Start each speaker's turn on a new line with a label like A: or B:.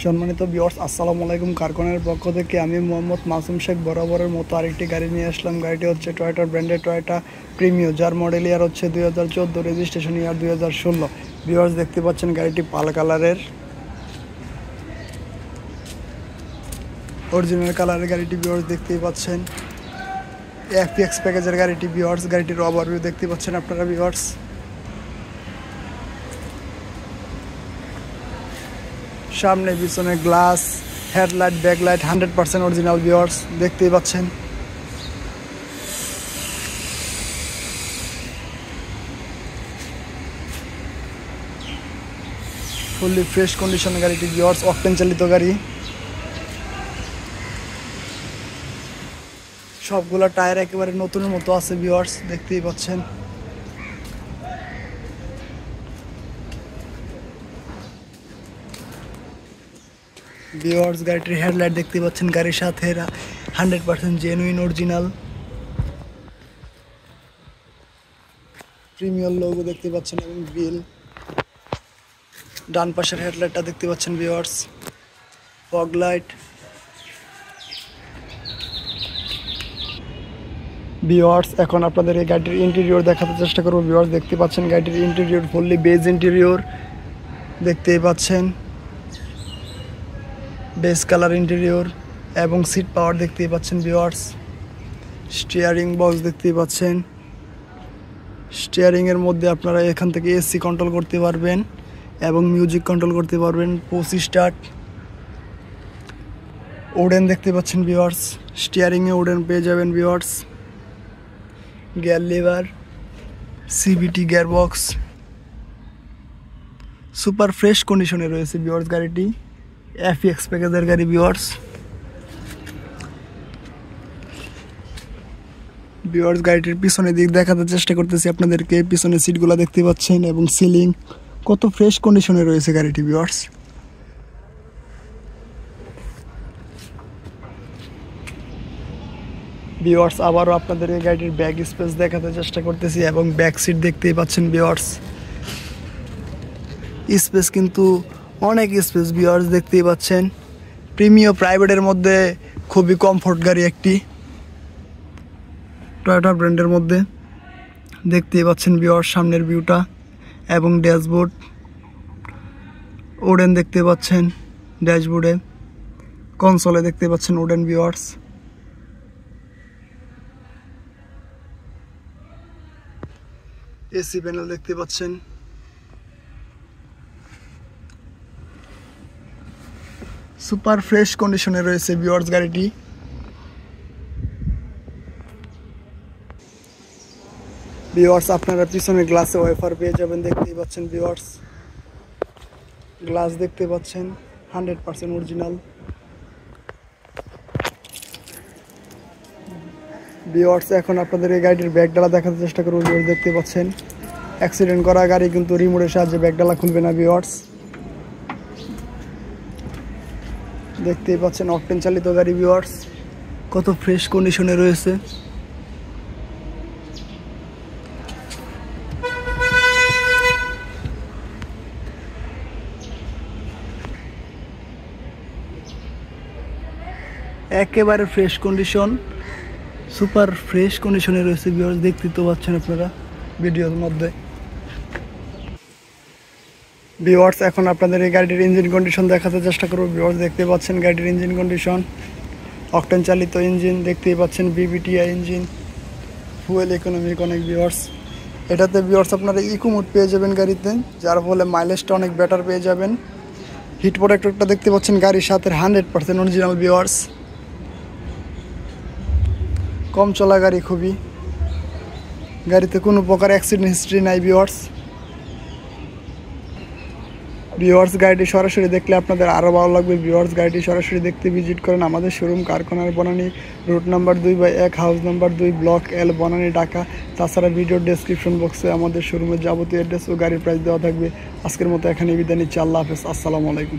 A: সম্মানিত ভিউয়ার্স, আসসালামু আলাইকুম। কারখানার পক্ষ থেকে আমি মোহাম্মদ মাসুম শেখ বরাবরের মতো আরেকটি গাড়ি নিয়ে আসলাম। গাড়িটি হচ্ছে টয়োটা ব্র্যান্ডের টয়োটা প্রিমিও, যার মডেল ইয়ার হচ্ছে 2014, রেজিস্ট্রেশন ইয়ার 2016। ভিউয়ার্স, দেখতে পাচ্ছেন গাড়িটি পাল কালারের, অরিজিনাল কালারের গাড়িটি। ভিউয়ার্স, দেখতেই পাচ্ছেন এফপিএক্স প্যাকেজের গাড়িটি। ভিউয়ার্স, গাড়িটির ওভারভিউ দেখতে পাচ্ছেন আপনারা। ভিউয়ার্স, সামনে পিছনে glass, headlight, backlight 100% original. Viewers, দেখতেই পাচ্ছেন। ফুললি ফ্রেশ কন্ডিশনের গাড়িটি। ভিউয়ার্স, অকটেন চালিত গাড়ি। সবগুলো টায়ার একেবারে নতুনের মতো আছে। ভিউয়ার্স, দেখতেই পাচ্ছেন। ভিউয়ার্স, গাড়িটির হেডলাইট দেখতে পাচ্ছেন, গাড়ির সাথে 100% জেনুইন অরিজিনাল প্রিমিয়ার লোগো দেখতে পাচ্ছেন এবং বিল। ডান পাশের হেডলাইটটা দেখতে পাচ্ছেন। Viewers, fog light. ভিউয়ার্স, এখন আপনাদের এই গাড়িটির ইন্টেরিয়র দেখাতে চেষ্টা করব। ভিউয়ার্স, দেখতে পাচ্ছেন গাড়িটির ইন্টেরিয়র ফুললি বেজ ইন্টেরিয়র দেখতেই পাচ্ছেন। বেজ কালার ইন্টেরিয়র এবং সিট পাওয়ার দেখতেই পাচ্ছেন। ভিউয়ার্স, স্টিয়ারিং বক্স দেখতেই পাচ্ছেন। স্টিয়ারিংয়ের মধ্যে আপনারা এখান থেকে এসি কন্ট্রোল করতে পারবেন এবং মিউজিক কন্ট্রোল করতে পারবেন। Push start. ওডেন দেখতে পাচ্ছেন। ভিউয়ার্স, স্টিয়ারিংয়ে ওডেন পেয়ে যাবেন। Viewers, gear liver, CVT gear box super fresh কন্ডিশনে রয়েছে। ভিউয়ার্স, গাড়িটি এফপিএক্স প্যাকেজের গাড়ি। ভিউয়ার্স, গাড়িটির পিছনের দিক দেখাতে চেষ্টা করতেছি আপনাদেরকে। পিছনের সিটগুলো দেখতে পাচ্ছেন এবং সিলিং কত ফ্রেশ কন্ডিশনে রয়েছে গাড়িটি। ভিউয়ার্স, আবারও আপনাদের এই গাড়িটির ব্যাক স্পেস দেখাতে চেষ্টা করতেছি এবং ব্যাক সিট দেখতেই পাচ্ছেন। ভিউয়ার্স, স্পেস কিন্তু অনেক স্পেস। ভিউয়ার্স, দেখতেই পাচ্ছেন প্রিমিও প্রাইভেটের মধ্যে খুবই কমফোর্ট গাড়ি একটি, টয়োটা ব্র্যান্ডের মধ্যে। দেখতেই পাচ্ছেন ভিউয়ার্স সামনের ভিউটা এবং ড্যাশবোর্ড। ওডেন দেখতে পাচ্ছেন ড্যাশবোর্ডে, কনসোলে দেখতে পাচ্ছেন ওডেন। ভিউয়ার্স, এসি প্যানেল দেখতে পাচ্ছেন। সুপার ফ্রেশ কন্ডিশনে রয়েছে ভিউয়ার্স গাড়িটি। ভিউয়ার্স, আপনারা পিছনে গ্লাসে ওয়েফার পেয়ে যাবেন। দেখতেই পাচ্ছেন ভিউয়ার্স, গ্লাস দেখতে পাচ্ছেন 100% অরিজিনাল। ভিউয়ার্স, এখন আপনাদের এই গাড়িটির ব্যাকডালা দেখাতে চেষ্টা করব। ভিউয়ার্স, দেখতে পাচ্ছেন অ্যাক্সিডেন্ট করা গাড়ি কিন্তু রিমোটের সাহায্যে ব্যাকডালা খুলবে না। ভিউয়ার্স, দেখতেই পাচ্ছেন অকটেন চালিত গাড়ি। ভিউয়ার্স, কত ফ্রেশ কন্ডিশনে রয়েছে। একেবারে ফ্রেশ কন্ডিশন, সুপার ফ্রেশ কন্ডিশনে রয়েছে। ভিউয়ার্স, দেখতে তো পাচ্ছেন আপনারা ভিডিওর মধ্যে। ভিউয়ার্স, এখন আপনাদের এই গাড়িটির ইঞ্জিন কন্ডিশন দেখাতে চেষ্টা করব। ভিউয়ার্স, দেখতে পাচ্ছেন গাড়িটির ইঞ্জিন কন্ডিশন, অকটেন চালিত ইঞ্জিন দেখতেই পাচ্ছেন, বিবিটিআই ইঞ্জিন, ফুয়েল ইকোনমিক অনেক। ভিউয়ার্স, এটাতে ভিউয়ার্স আপনারা ইকো মোড পেয়ে যাবেন গাড়িতে, যার ফলে মাইলেজটা অনেক বেটার পেয়ে যাবেন। হিট প্রোটেক্টরটা দেখতে পাচ্ছেন গাড়ির সাথে 100% অরিজিনাল। ভিউয়ার্স, কম চলা গাড়ি খুবই, গাড়িতে কোনো প্রকার অ্যাক্সিডেন্ট হিস্ট্রি নাই। ভিউয়ার্স, গাড়িটি সরাসরি দেখলে আপনাদের আরও ভালো লাগবে। ভিউয়ার্স, গাড়িটি সরাসরি দেখতে ভিজিট করেন আমাদের শোরুম কারখানার Banani, route number 2/1, house number 2, block L, Banani, Dhaka. তাছাড়া ভিডিওর ডেসক্রিপশন বক্সে আমাদের শোরুমের যাবতীয় অ্যাড্রেস ও গাড়ির প্রাইস দেওয়া থাকবে। আজকের মতো এখানে বিদায় নিচ্ছি। আল্লাহ হাফেজ, আসসালামু আলাইকুম।